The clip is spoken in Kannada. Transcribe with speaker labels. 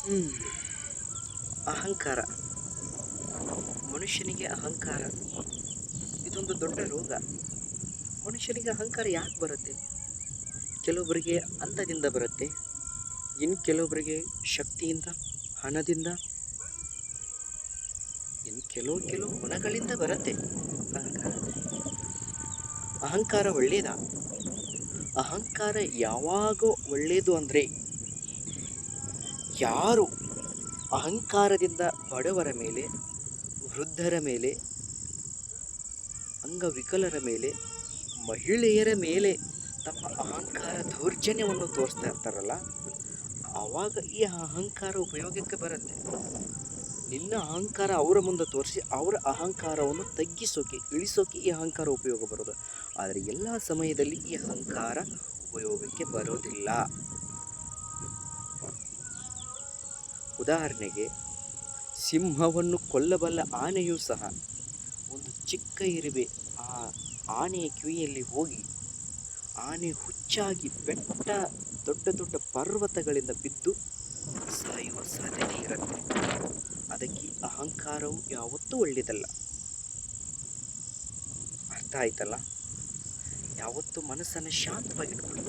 Speaker 1: ಹ್ಮ್. ಅಹಂಕಾರ. ಮನುಷ್ಯನಿಗೆ ಅಹಂಕಾರ ಇದೊಂದು ದೊಡ್ಡ ರೋಗ. ಮನುಷ್ಯನಿಗೆ ಅಹಂಕಾರ ಯಾಕೆ ಬರುತ್ತೆ? ಕೆಲವೊಬ್ಬರಿಗೆ ಅಂತದಿಂದ ಬರುತ್ತೆ, ಇನ್ನು ಕೆಲವೊಬ್ಬರಿಗೆ ಶಕ್ತಿಯಿಂದ, ಹಣದಿಂದ, ಇನ್ನು ಕೆಲವು ಗುಣಗಳಿಂದ ಬರುತ್ತೆ ಅಹಂಕಾರ. ಅಹಂಕಾರ ಒಳ್ಳೆಯದಾ? ಅಹಂಕಾರ ಯಾವಾಗ ಒಳ್ಳೆಯದು ಅಂದರೆ, ಯಾರು ಅಹಂಕಾರದಿಂದ ಬಡವರ ಮೇಲೆ, ವೃದ್ಧರ ಮೇಲೆ, ಅಂಗವಿಕಲರ ಮೇಲೆ, ಮಹಿಳೆಯರ ಮೇಲೆ ತಮ್ಮ ಅಹಂಕಾರ ದೌರ್ಜನ್ಯವನ್ನು ತೋರಿಸ್ತಾ ಇರ್ತಾರಲ್ಲ, ಆವಾಗ ಈ ಅಹಂಕಾರ ಉಪಯೋಗಕ್ಕೆ ಬರುತ್ತೆ. ನಿನ್ನ ಅಹಂಕಾರ ಅವರ ಮುಂದೆ ತೋರಿಸಿ ಅವರ ಅಹಂಕಾರವನ್ನು ತಗ್ಗಿಸೋಕೆ, ಇಳಿಸೋಕೆ ಈ ಅಹಂಕಾರ ಉಪಯೋಗ ಬರೋದು. ಆದರೆ ಎಲ್ಲ ಸಮಯದಲ್ಲಿ ಈ ಅಹಂಕಾರ ಉಪಯೋಗಕ್ಕೆ ಬರೋದಿಲ್ಲ. ಉದಾಹರಣೆಗೆ, ಸಿಂಹವನ್ನು ಕೊಲ್ಲಬಲ್ಲ ಆನೆಯೂ ಸಹ ಒಂದು ಚಿಕ್ಕ ಇರುವೆ ಆ ಆನೆಯ ಕಿವಿಯಲ್ಲಿ ಹೋಗಿ ಆನೆ ಹುಚ್ಚಾಗಿ ಬೆಟ್ಟ ದೊಡ್ಡ ದೊಡ್ಡ ಪರ್ವತಗಳಿಂದ ಬಿದ್ದು ಸಾಯುವ ಸಾಧ್ಯತೆ ಇರುತ್ತೆ. ಅದಕ್ಕೆ ಅಹಂಕಾರವು ಯಾವತ್ತೂ ಒಳ್ಳೆಯದಲ್ಲ. ಅರ್ಥ ಆಯ್ತಲ್ಲ? ಯಾವತ್ತೂ ಮನಸ್ಸನ್ನು ಶಾಂತವಾಗಿಟ್ಕೊಳ್ಳಿ.